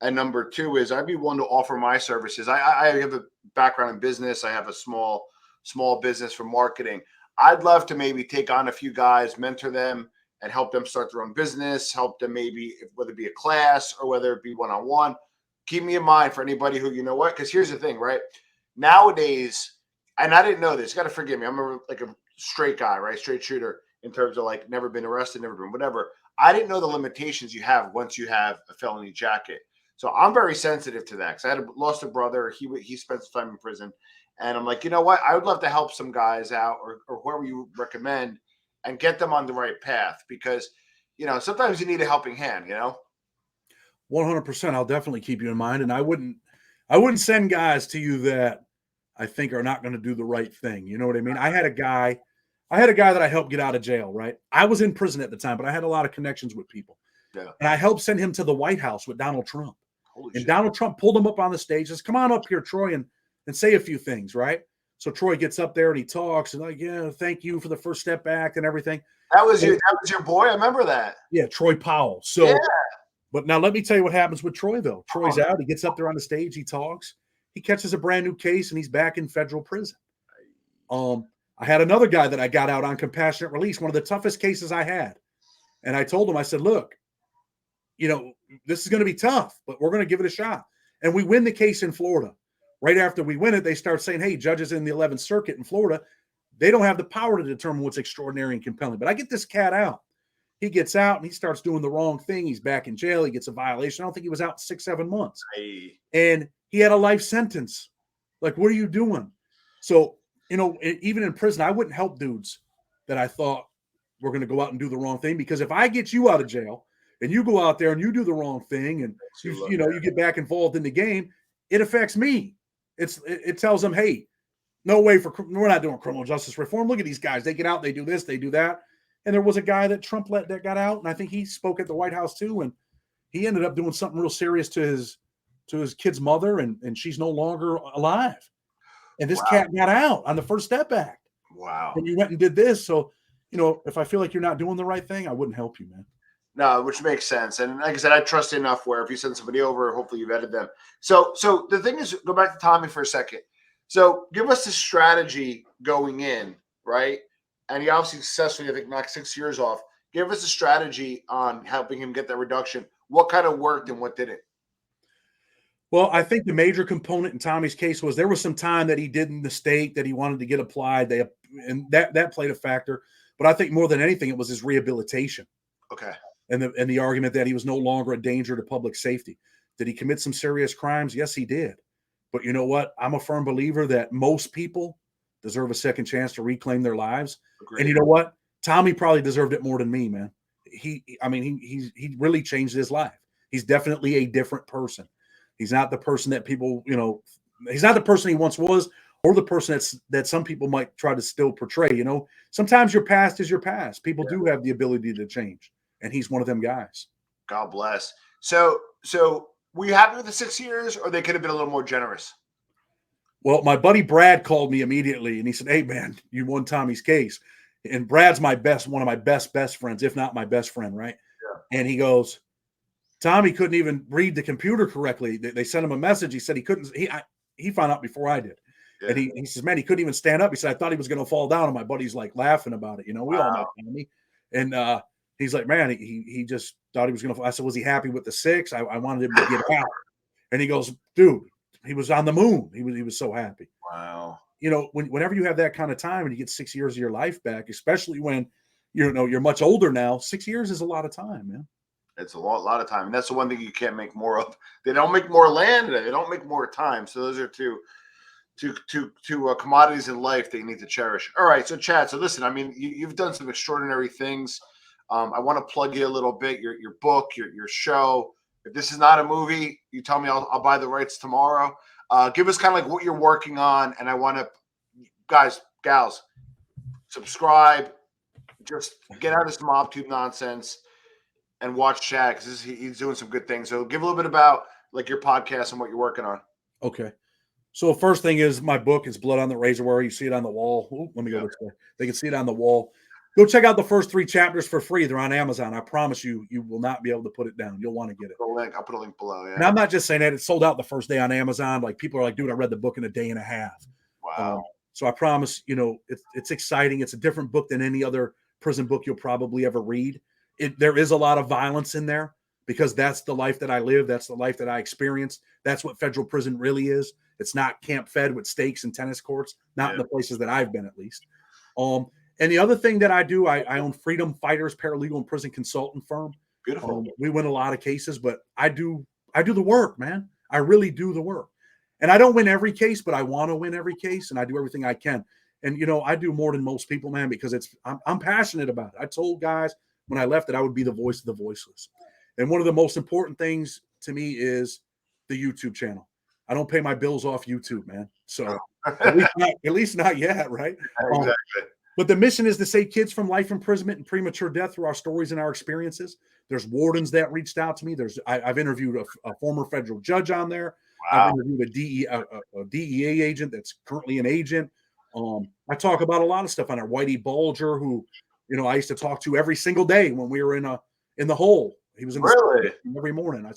And number two is I'd be one to offer my services. I have a background in business. I have a small business for marketing. I'd love to maybe take on a few guys, mentor them, and help them start their own business, help them maybe, whether it be a class or whether it be one-on-one. Keep me in mind for anybody who, because here's the thing, right? Nowadays, and I didn't know this, you got to forgive me. I'm a straight guy, right? Straight shooter, in terms of never been arrested, never been whatever. I didn't know the limitations you have once you have a felony jacket. So I'm very sensitive to that, because I lost a brother. He spent some time in prison. And I'm like, you know what? I would love to help some guys out, or whoever you recommend, and get them on the right path, because, sometimes you need a helping hand, 100%. I'll definitely keep you in mind. And I wouldn't send guys to you that I think are not going to do the right thing. You know what I mean? I had a guy that I helped get out of jail, right? I was in prison at the time, but I had a lot of connections with people. Yeah. And I helped send him to the White House with Donald Trump. Holy and shit. Donald Trump pulled him up on the stage, says, come on up here, Troy, and say a few things, right? So Troy gets up there and he talks and thank you for the First Step Act and everything. That was your boy. I remember that. Yeah, Troy Powell. So, But now let me tell you what happens with Troy, though. Troy's out. He gets up there on the stage. He talks. He catches a brand new case, and he's back in federal prison. I had another guy that I got out on compassionate release, one of the toughest cases I had. And I told him, I said, look, this is going to be tough, but we're going to give it a shot. And we win the case in Florida. Right after we win it, they start saying, hey, judges in the 11th Circuit in Florida, they don't have the power to determine what's extraordinary and compelling. But I get this cat out. He gets out and he starts doing the wrong thing. He's back in jail. He gets a violation. I don't think he was out 6-7 months. And he had a life sentence. Like, what are you doing? So, even in prison, I wouldn't help dudes that I thought were going to go out and do the wrong thing, because if I get you out of jail and you go out there and you do the wrong thing and you get back involved in the game, it affects me. It tells them, hey, no way we're not doing criminal justice reform. Look at these guys. They get out, they do this, they do that. And there was a guy that Trump let that got out, and I think he spoke at the White House too, and he ended up doing something real serious to his kid's mother, and she's no longer alive. And this cat got out on the First Step Act. Wow. And you went and did this. So, if I feel like you're not doing the right thing, I wouldn't help you, man. No, which makes sense. And like I said, I trust you enough where if you send somebody over, hopefully you've vetted them. So the thing is, go back to Tommy for a second. So give us the strategy going in, right? And he obviously successfully, I think, knocked 6 years off. Give us a strategy on helping him get that reduction. What kind of worked and what didn't? Well, I think the major component in Tommy's case was there was some time that he did in the state that he wanted to get applied. And that played a factor. But I think more than anything, it was his rehabilitation. Okay. And the argument that he was no longer a danger to public safety. Did he commit some serious crimes? Yes, he did. But you know what? I'm a firm believer that most people deserve a second chance to reclaim their lives. Agreed. And you know what? Tommy probably deserved it more than me, man. He really changed his life. He's definitely a different person. He's not the person that people, he's not the person he once was, or the person that some people might try to still portray. Sometimes your past is your past. People do have the ability to change, and he's one of them guys. God bless. So were you happy with the 6 years, or they could have been a little more generous? Well, my buddy Brad called me immediately, and he said, hey, man, you won Tommy's case. And Brad's one of my best friends, if not my best friend, right? Yeah. And he goes, Tommy couldn't even read the computer correctly. They sent him a message. He said he couldn't. He found out before I did. Yeah. And he says, man, he couldn't even stand up. He said, I thought he was going to fall down. And my buddy's like laughing about it. We all know Tommy. And he's like, man, he just thought he was going to fall. I said, was he happy with the 6? I wanted him to get out. And he goes, dude, he was on the moon. He was so happy. Wow. Whenever you have that kind of time and you get 6 years of your life back, especially when you're much older now, 6 years is a lot of time, man. It's a lot of time, and that's the one thing you can't make more of. They don't make more land, they don't make more time. So those are two commodities in life that you need to cherish. All right, so Chad. So listen, I mean, you've done some extraordinary things. I want to plug you a little bit. Your book, your show. If this is not a movie, you tell me, I'll buy the rights tomorrow. Give us kind of like what you're working on, and I want to guys, gals, subscribe. Just get out of this MobTube nonsense and watch Chad because he's doing some good things. So give a little bit about like your podcast and what you're working on. Okay. So first thing is my book is Blood on the Razor Wire. You see it on the wall. Ooh, let me go this way. They can see it on the wall. Go check out the first 3 chapters for free. They're on Amazon. I promise you, you will not be able to put it down. You'll want to get it. I'll put a link below. Yeah. And I'm not just saying that. It sold out the first day on Amazon. Like people are like, dude, I read the book in a day and a half. Wow. So I promise, it's exciting. It's a different book than any other prison book you'll probably ever read. There is a lot of violence in there because that's the life that I live. That's the life that I experienced. That's what federal prison really is. It's not camp fed with steaks and tennis courts, not in the places that I've been, at least. And the other thing that I do, I own Freedom Fighters Paralegal and Prison Consultant Firm. Beautiful. We win a lot of cases, but I do the work, man. I really do the work. And I don't win every case, but I want to win every case, and I do everything I can. And I do more than most people, man, because I'm passionate about it. I told guys when I left that I would be the voice of the voiceless. And one of the most important things to me is the YouTube channel. I don't pay my bills off YouTube, man. So at least not yet, right? Exactly. But the mission is to save kids from life imprisonment and premature death through our stories and our experiences. There's wardens that reached out to me. I've interviewed a former federal judge on there. Wow. I've interviewed a DEA agent that's currently an agent. I talk about a lot of stuff on there. Whitey Bulger, who I used to talk to every single day when we were in the hole. He was in the every morning. I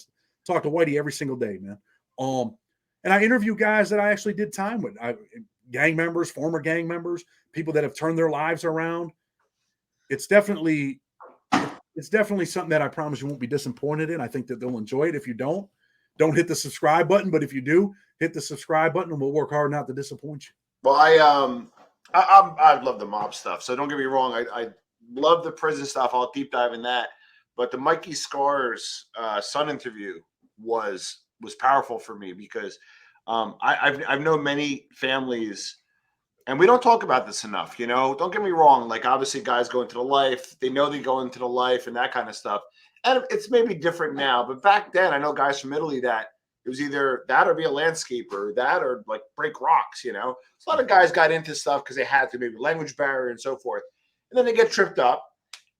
talked to Whitey every single day, man. And I interview guys that I actually did time with. Gang members, former gang members, people that have turned their lives around. It's definitely something that I promise you won't be disappointed in. I think that they'll enjoy it. If you don't hit the subscribe button. But if you do, hit the subscribe button, and we'll work hard not to disappoint you. Well, I love the mob stuff. So don't get me wrong. I love the prison stuff. I'll deep dive in that. But the Mikey Scars son interview was powerful for me because I've known many families, and we don't talk about this enough. Don't get me wrong. Like obviously, guys go into the life. They know they go into the life and that kind of stuff. And it's maybe different now, but back then, I know guys from Italy that it was either that or be a landscaper, that or like break rocks. So a lot of guys got into stuff because they had to, maybe language barrier and so forth. And then they get tripped up,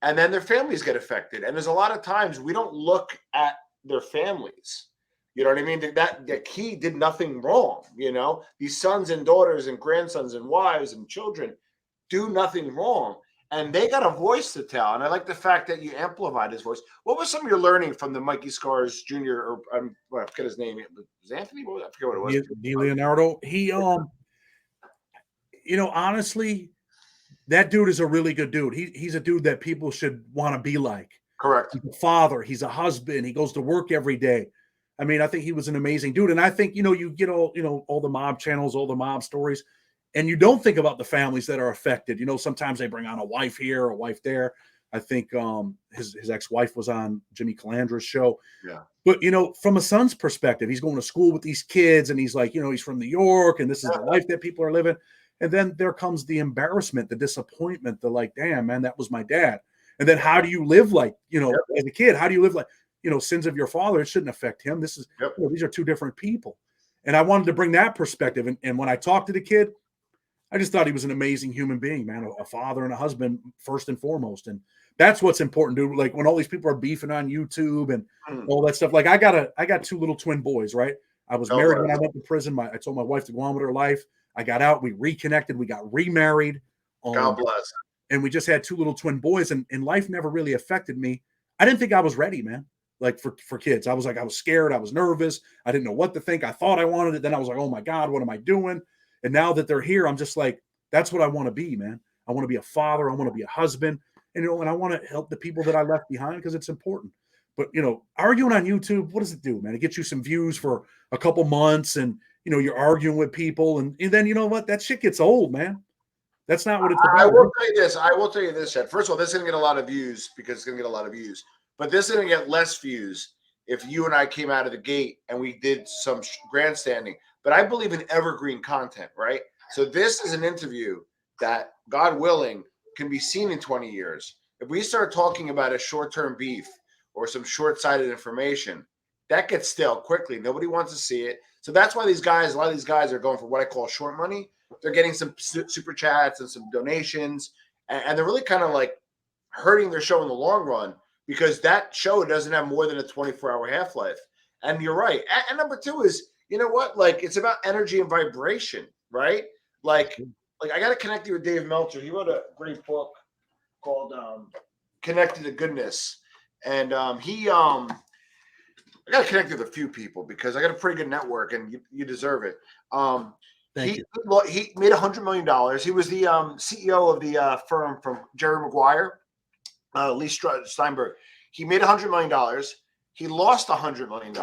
and then their families get affected. And there's a lot of times we don't look at their families. You know what I mean? That he did nothing wrong. These sons and daughters and grandsons and wives and children do nothing wrong. And they got a voice to tell. And I like the fact that you amplified his voice. What was some of your learning from the Mikey Scars Jr. or I forget his name. Was Anthony? I forget what it was. Leonardo. He honestly, that dude is a really good dude. He's a dude that people should want to be like. Correct. He's a father. He's a husband. He goes to work every day. I mean, I think he was an amazing dude. And I think, you get all the mob channels, all the mob stories, and you don't think about the families that are affected. Sometimes they bring on a wife here, a wife there. I think his ex-wife was on Jimmy Calandra's show. Yeah. But, from a son's perspective, he's going to school with these kids, and he's like, he's from New York, and this is the life that people are living. And then there comes the embarrassment, the disappointment, the like, damn, man, that was my dad. And then how do you live like, as a kid, how do you live like, sins of your father? It shouldn't affect him. This is, these are two different people. And I wanted to bring that perspective. And when I talked to the kid, I just thought he was an amazing human being, man, a father and a husband first and foremost. And that's what's important, dude. Like when all these people are beefing on YouTube and all that stuff, like I got 2 little twin boys, right? I was married when I went to prison. I told my wife to go on with her life. I got out, we reconnected, we got remarried. God bless. And we just had 2 little twin boys, and life never really affected me. I didn't think I was ready, man. Like for kids, I was scared. I was nervous. I didn't know what to think. I thought I wanted it. Then I was like, oh my God, what am I doing? And now that they're here, I'm just like, that's what I want to be, man. I want to be a father. I want to be a husband. And, and I want to help the people that I left behind because it's important. But, arguing on YouTube, what does it do, man? It gets you some views for a couple months, and, you're arguing with people. And then, you know what? That shit gets old, man. That's not what it's about. I will tell you this, Chad. First of all, this is going to get a lot of views because it's going to get a lot of views. But this is going to get less views if you and I came out of the gate and we did some grandstanding. But I believe in evergreen content, right? So this is an interview that, God willing, can be seen in 20 years. If we start talking about a short-term beef or some short-sighted information, that gets stale quickly. Nobody wants to see it. So that's why a lot of these guys are going for what I call short money. they're getting some super chats and some donations, and they're really kind of like hurting their show in the long run because that show doesn't have more than a 24-hour half-life. And you're right. And number two is, you know what? Like, it's about energy and vibration, right? Like I got to connect you with Dave Meltzer. He wrote a great book called Connected to Goodness. And I got to connect with a few people because I got a pretty good network, and you deserve it. Thank you. He made $100 million. He was the CEO of the firm from Jerry Maguire, Lee Steinberg. He made $100 million. He lost $100 million,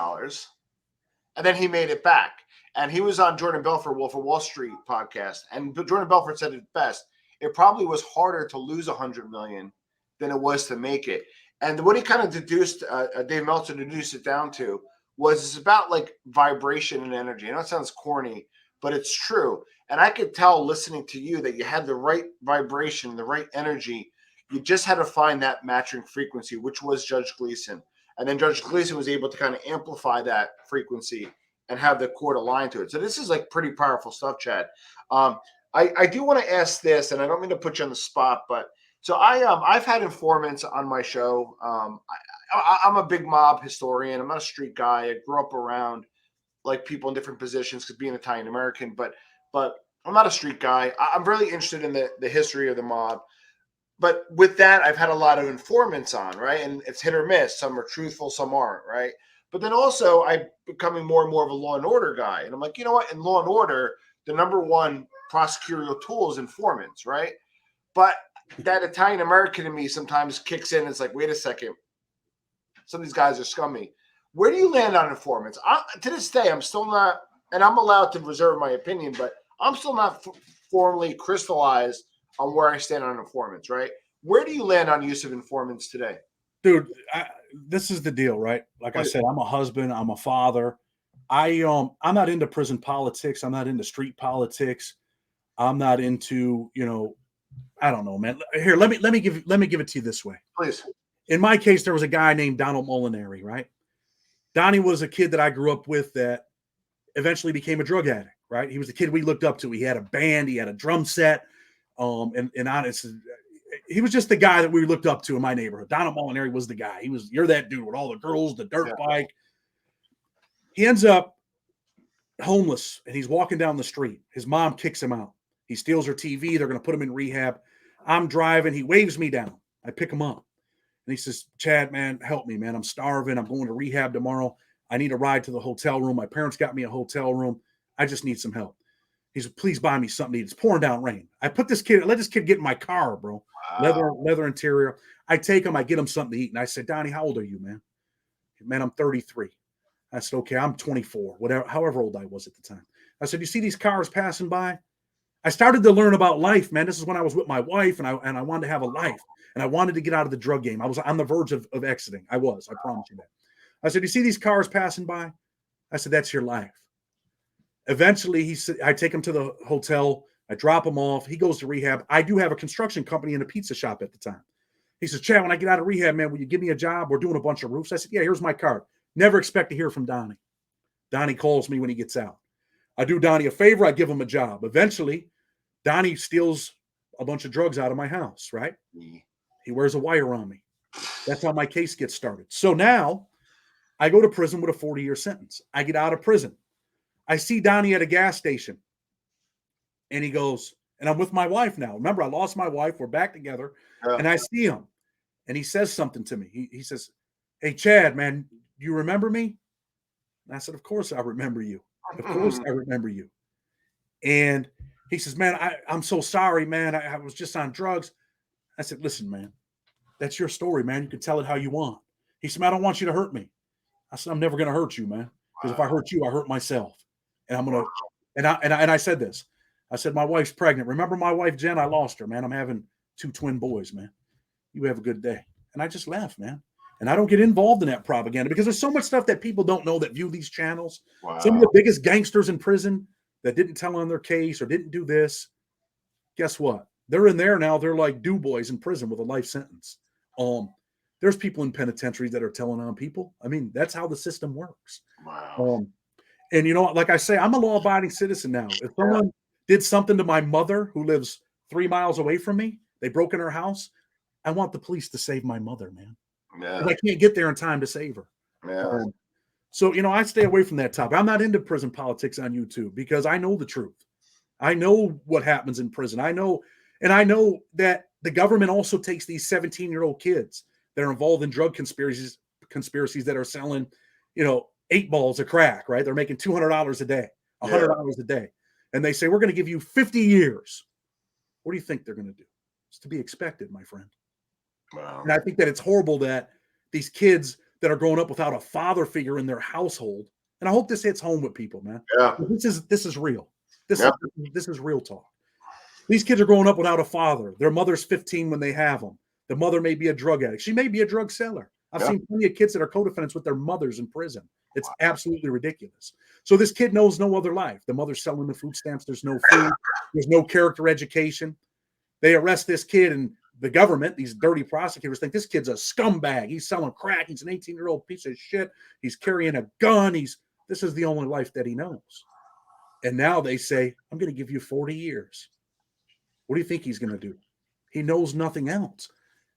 and then he made it back. And he was on Jordan Belfort, Wolf of Wall Street podcast, and Jordan Belfort said it best: it probably was harder to lose $100 million than it was to make it. And what he kind of deduced, Dave Meltzer deduced it down to, was it's about like vibration and energy. I know it sounds corny, but it's true. And I could tell listening to you that you had the right vibration, the right energy. You just had to find that matching frequency, which was Judge Gleason. And then Judge Gleason was able to kind of amplify that frequency and have the chord aligned to it. So this is like pretty powerful stuff, Chad. I do want to ask this, and I don't mean to put you on the spot, but so I've had informants on my show. I'm a big mob historian. I'm not a street guy. I grew up around like people in different positions because being Italian American, but I'm not a street guy. I'm really interested in the history of the mob. But with that, I've had a lot of informants on, right? And it's hit or miss. Some are truthful, some aren't, right? But then also I'm becoming more and more of a law and order guy. And I'm like, you know what? In law and order, the number one prosecutorial tool is informants, right? But that Italian American in me sometimes kicks in. It's like, wait a second. Some of these guys are scummy. Where do you land on informants? To this day, I'm still not, and I'm allowed to reserve my opinion, but I'm still not formally crystallized on where I stand on informants, right? Where do you land on use of informants today? Dude, this is the deal, right? Like I said, I'm a husband, I'm a father. I'm not into prison politics. I'm not into street politics. I'm not into, I don't know, man. Here, let me give it to you this way. Please. In my case, there was a guy named Donald Molinari, right? Donnie was a kid that I grew up with that eventually became a drug addict, right? He was the kid we looked up to. He had a band, he had a drum set, and honestly, he was just the guy that we looked up to in my neighborhood. Donald Molinari was the guy. You're that dude with all the girls, the dirt bike. He ends up homeless, and he's walking down the street. His mom kicks him out. He steals her TV. They're going to put him in rehab. I'm driving. He waves me down. I pick him up. And he says, Chad, man, help me, man. I'm starving. I'm going to rehab tomorrow. I need a ride to the hotel room. My parents got me a hotel room. I just need some help. He said, please buy me something to eat. It's pouring down rain. I let this kid get in my car, bro. Wow. Leather interior. I take him. I get him something to eat. And I said, Donnie, how old are you, man? Man, I'm 33. I said, okay, I'm 24, whatever, however old I was at the time. I said, you see these cars passing by? I started to learn about life, man. This is when I was with my wife, and I wanted to have a life, and I wanted to get out of the drug game. I was on the verge of exiting. I promise you that. I said, you see these cars passing by? I said, that's your life. Eventually, he said, I take him to the hotel. I drop him off. He goes to rehab. I do have a construction company and a pizza shop at the time. He says, Chad, when I get out of rehab, man, will you give me a job? We're doing a bunch of roofs. I said, yeah, here's my card. Never expect to hear from Donnie. Donnie calls me when he gets out. I do Donnie a favor. I give him a job. Eventually, Donnie steals a bunch of drugs out of my house, right? He wears a wire on me. That's how my case gets started. So now I go to prison with a 40-year sentence. I get out of prison. I see Donnie at a gas station. And he goes, and I'm with my wife now. Remember, I lost my wife. We're back together. And I see him. And he says something to me. He says, hey, Chad, man, you remember me? And I said, of course I remember you. Of course I remember you. And he says, man, I'm so sorry, man. I was just on drugs. I said, listen, man, that's your story, man. You can tell it how you want. He said, man, I don't want you to hurt me. I said, I'm never going to hurt you, man. Because if I hurt you, I hurt myself. And I'm going to, and I said this. I said, my wife's pregnant. Remember my wife, Jen? I lost her, man. I'm having 2 twin boys, man. You have a good day. And I just laughed, man. And I don't get involved in that propaganda because there's so much stuff that people don't know that view these channels. Wow. Some of the biggest gangsters in prison that didn't tell on their case or didn't do this, guess what? They're in there now. They're like do boys in prison with a life sentence. There's people in penitentiaries that are telling on people. I mean, that's how the system works. Wow. And you know, like I say, I'm a law-abiding citizen now. If someone did something to my mother who lives 3 miles away from me. They broke in her house. I want the police to save my mother, man. Yeah. I can't get there in time to save her. Yeah. So, I stay away from that topic. I'm not into prison politics on YouTube because I know the truth. I know what happens in prison. I know that the government also takes these 17-year-old kids that are involved in drug conspiracies that are selling, 8 balls of crack, right? They're making $200 a day, $100 a day. And they say, we're going to give you 50 years. What do you think they're going to do? It's to be expected, my friend. Wow. And I think that it's horrible that these kids that are growing up without a father figure in their household, and I hope this hits home with people, man. Yeah. This is real. This is real talk. These kids are growing up without a father. Their mother's 15 when they have them. The mother may be a drug addict. She may be a drug seller. I've seen plenty of kids that are co-defendants with their mothers in prison. It's absolutely ridiculous. So this kid knows no other life. The mother's selling the food stamps. There's no food. There's no character education. They arrest this kid, and the government, these dirty prosecutors, think this kid's a scumbag. He's selling crack. He's an 18-year-old piece of shit. He's carrying a gun. This is the only life that he knows. And now they say, I'm going to give you 40 years. What do you think he's going to do? He knows nothing else.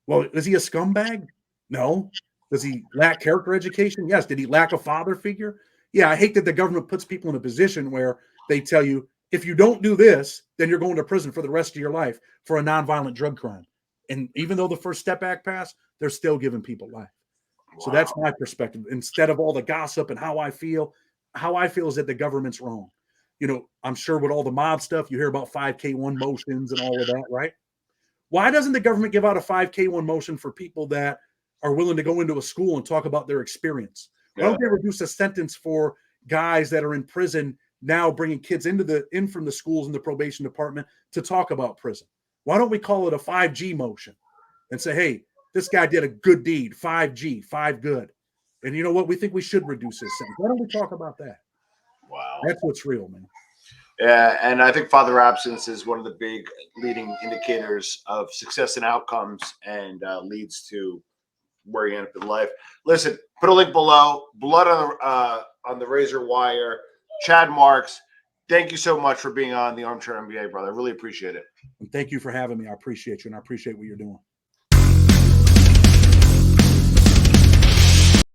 Well, is he a scumbag? No. Does he lack character education? Yes. Did he lack a father figure? Yeah, I hate that the government puts people in a position where they tell you, if you don't do this, then you're going to prison for the rest of your life for a nonviolent drug crime. And even though the First Step Act passed, they're still giving people life. Wow. So that's my perspective. Instead of all the gossip and how I feel is that the government's wrong. I'm sure with all the mob stuff, you hear about 5K1 motions and all of that, right? Why doesn't the government give out a 5K1 motion for people that are willing to go into a school and talk about their experience? Why don't they reduce a sentence for guys that are in prison now bringing kids in from the schools and the probation department to talk about prison? Why don't we call it a 5G motion and say, hey, this guy did a good deed, 5G, 5 good. And you know what? We think we should reduce his sentence. Why don't we talk about that? Wow. That's what's real, man. Yeah, and I think father absence is one of the big leading indicators of success and outcomes, and leads to where you end up in life. Listen, put a link below. Blood on the razor wire. Chad Marks, thank you so much for being on the Armchair MBA, brother. I really appreciate it. And thank you for having me. I appreciate you, and I appreciate what you're doing.